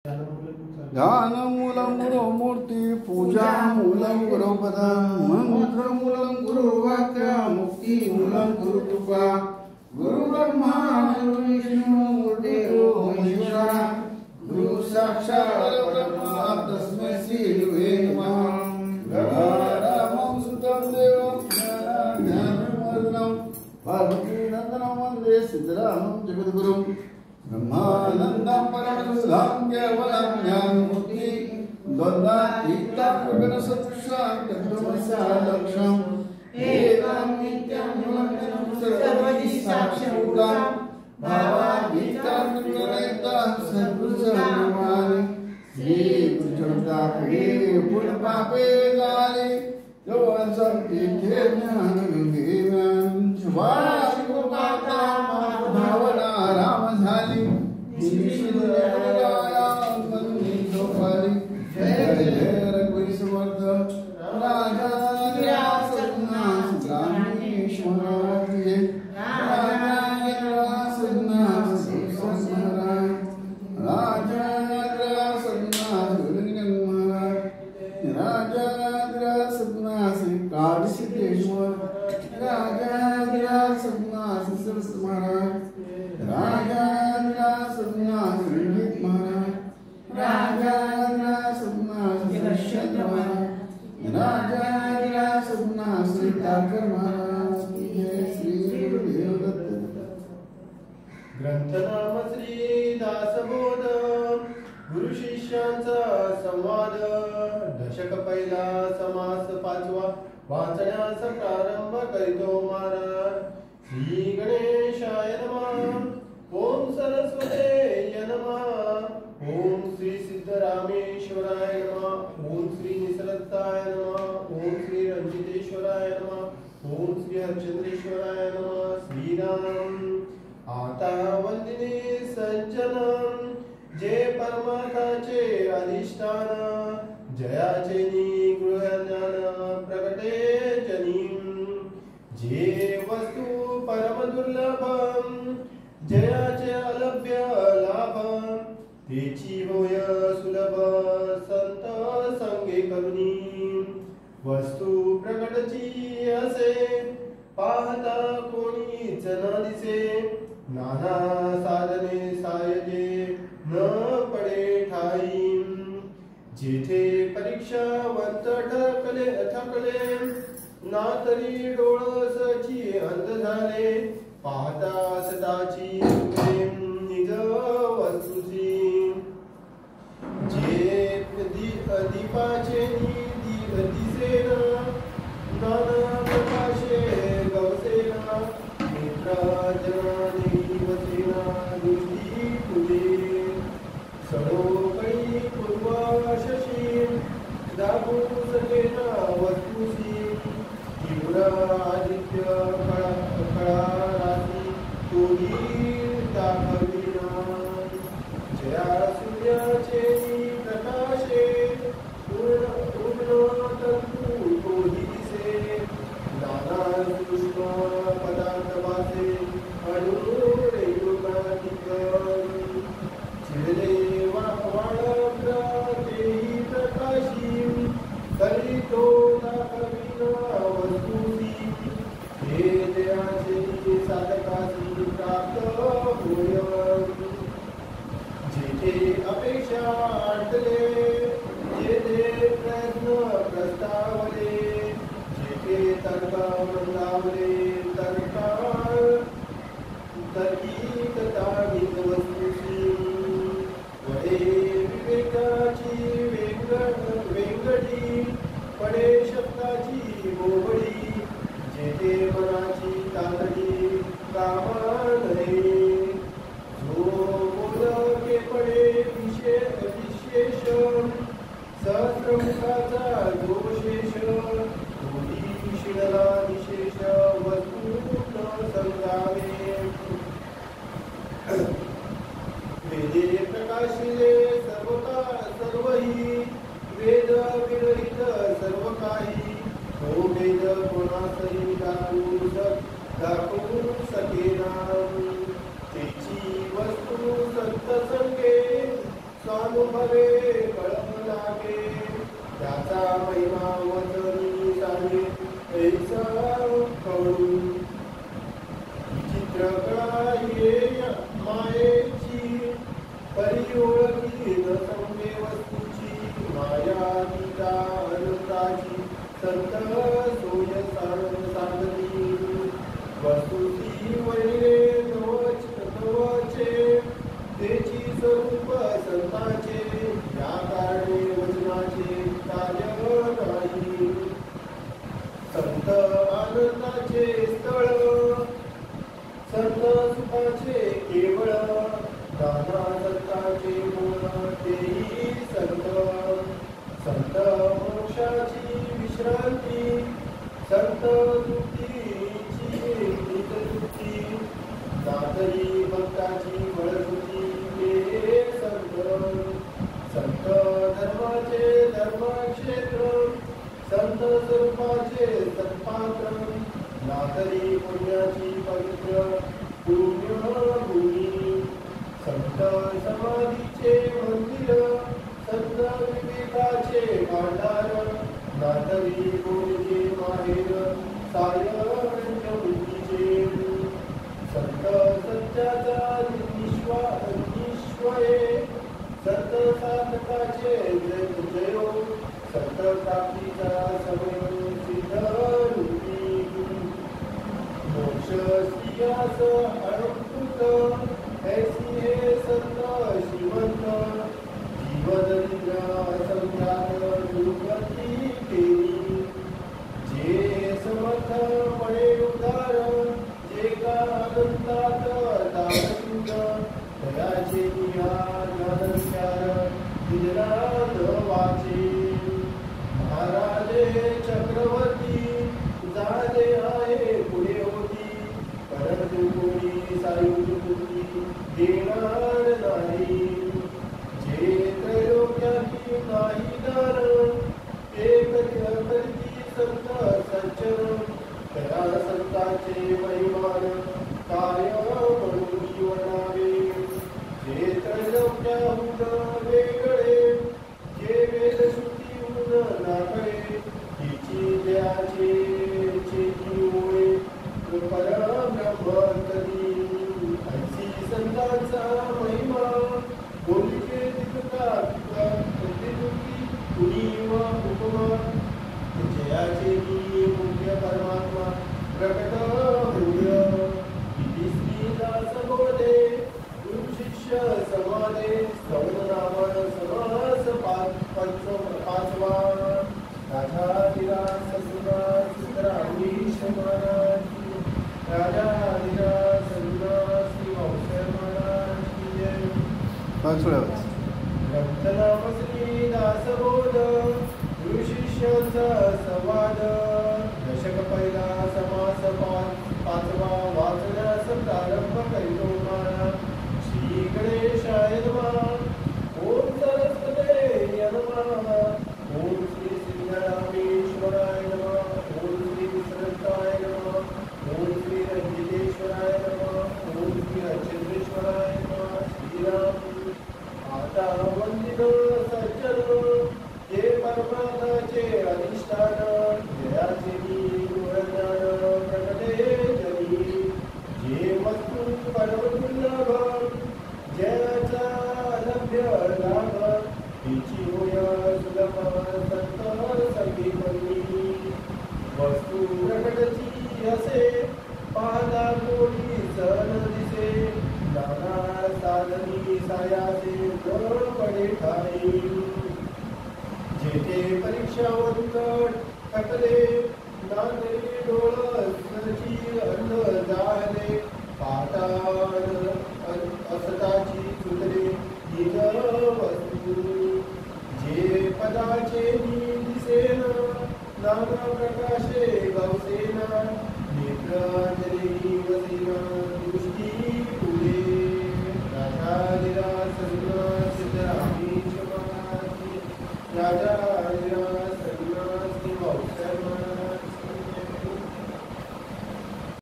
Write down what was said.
ध्यानमूलं गुरुमूर्ति पूजामूलं गुरुपदं मंत्रमूलं गुरुवाक्य मुक्तिमूलं गुरुकृपा गुरुब्रह्मा गुरुविष्णु गुरुदेवो महेश्वरा गुरु साक्षात् परब्रह्म तस्मै श्री गुरुवे नमः। गणानां सुतं देवं ज्ञानमूर्तिं पार्वतीनन्दनं वन्दे सिद्धरामं जगद्गुरुं ब्रह्मानन्दं परमसुधां केवलं ज्ञानमूर्ति द्वन्द्वातीतं गुणसदृशं तत्त्वमस्यालक्ष्यम् एकं नित्यं निरञ्जनं सर्वदि साक्षिभूतं भावातीतं निर्णयितं सद्गुरुसम्मानि श्रीगुरुचरितामृते पुण्यपापे गाले योऽसं तीर्थे ज्ञानगंगेयं शुभाशुभपाता भावना राम झाली जय जय रघुवीर समर्थ राजा सन्नाथ रामेश्वर राजा सन्नाथ राजा सन्नाथ राजा सन्नाथ कालसिद्धेश्वर राजा सन्नाथ सरस महाराज राजा सन्नाथ रंजित महाराज राजा सन्नाथ जगदीश्वर महाराज राजा सन्नाथ सीताकर महाराज जय श्री गुरुदेव दत्त। ग्रंथनाम श्री दासबोध गुरु शिष्यांचा संवाद दशक पहिला समास पाचवा वाचण्यास प्रारंभ करीतो महाराज। श्री गणेशाय नमः। ओम सरस्वते नमः। ओम श्री सिद्धरामेश्वराय नमः। ओम श्री निसरताय नमः। ओम श्री रंजितेश्वराय नमः। ओम श्री हरचंद्रेश्वराय नमः। श्रीराम आता वंदिने संचलन जे परमार्थाचे अधिष्ठान जयाचे गृह ज्ञान प्रगटे जनी जे वस्तू परम दुर्लभम जयाचे अलभ्य लाभ तेची होय सुलभ संत संगे करुणी वस्तू प्रगटची असे पाहता कोणीच न दिसे नाना साधने सायजे न पडे ठाई जेथे परीक्षावंत थकले ना तरी डोळसची अंध झाले पाहता सदाची निज वस्तूची जे दीपाचे दिसेना नाना प्रकाशे गवसेना नेत्राजनाने वसेना दृष्टी तुझे सरोकळी पूर्वाशशी दाबू सकेना वस्तूसी तीव्र आदित्य कळारासी तोही दाखविना जया सूर्याचे प्रकाशे पूर्ण तंतू तोही दिसे नाना कृष्ण पदार्थ वासे अनुरेयुगाधिक चिरले तेही प्रकाशी कलितो दाखविना वस्तूसी हे जयाचे साधकासी प्राप्त होय जेथे अपेक्षा अडले जेथे प्रयत्न प्रस्तावले जेथे तर्क मंदावले तर्किकता निज वस्तूसी वडे विवेकाची वेंगटी पडे शब्दाची बोबडी जेथे मनाची तातडी कामानये जो बोलके पडे विशेष सहस्रमुखाचा जो शेष तोही शिणला विशेष वस्तू न समजावे वेदे प्रकाशिले सर्वही वेद विरहित सर्व काही हो वेद कोणासही दाखवू सकेना तेची वस्तू संत संगे स्वानुभव हवे कळम लागे त्याचा महिमा वचनी सांगे ऐसा कळू विचित्र कळा ये मायेची परी ओळखी न समजे वस्तूची माया गीता अनंताची संत सोय साधनी वस्तुती वैरे नवचे तेची स्वरूप संताचे या कारणे वचनाचे कार्य नाही संत आनंदाचे स्थळ संत सुखाचे केवळ दाना संताचे मूळ तेही संत संत मोक्षाची विश्रांती संत तृप्तीची तृप्ती नातरी भक्ताची बळजुती हे संत संत धर्माचे धर्मक्षेत्र संत स्वरूपाचे सत्पात्र नातरी पुण्याची पवित्र पुण्यभूमी संत समाधीचे मंदिर संत विवेकाचे भांडार नातरी गोडीचे माहेर साय पंचवृत्तीचे संत सत्याचा निश्वय संत साधकाचे जयो संत प्राप्तीचा समय सिद्ध रूपी मोक्ष स्त्रियास अलंकृत ऐसी हे संत श्रीमंत जीवदरिद्र असंख्यात दुर्गती केली जे समर्थ पडे उदार जे का अनंतात दानशूद दयाचे ज्ञानचार गुजरात वाचे महाराजे चक्रवर्ती झाले आहे पुढे होती परंतु कोणी सायुज्य देणार नाही जे त्रैलोक्याची नाही दान एक करती संत सज्जन त्या संतांचे महिमान काय म्हणून जीवनावे जे त्रैलोक्याहून वेगळे जे वेदश्रुतीहून नाकळे तिची जयाचे चेती होय परब्रह्म तरी ऐसी संतांचा महिमा बोलीचे तितका कुणी व उपमा जयाचे की मुख्य परमात्मा प्रकट हृदय किती श्रीदास बोले गुरु शिष्य समाने श्रवणनामन समास पाचवा राजाधिराज सद्गुणास सिद्धरामेश महाराज राजाधिराज सद्गुणास श्री वासुदेव महाराज की जय ग्रंथनाम श्री दासबोध गुरु शिष्यांचा संवाद दशक पहिला समास पाचवा वाचण्यास प्रारंभ करीतो माना श्री गणेशाय नमः ओम सरस्वते नमः ओम श्री सिद्धरामेश्वराय नमः ओम श्री विसृताय नमः ओम श्री रंजितेश्वराय नमः ओम श्री रचंद्रेश्वराय नमः श्रीराम आता वंदित सज्जन हे परमात्माचे अधिष्ठान जयाचे गुणज्ञान प्रकटे जनी जे वस्तू परमदुर्लभ जयाचा लभ्य लाभ तिची होय सुलभ संत संगीपनी वस्तू प्रकटची असे पाहता कोणी सण दिसे नाना साधनी सायाचे पडे ठाई जेथे परीक्षावंत थकले नांदरी डोळची अंध झाले पाताळ असताची सुतले निज वस्तू जे पदाचे दिसेन नाना प्रकाशे गवसेना नेत्र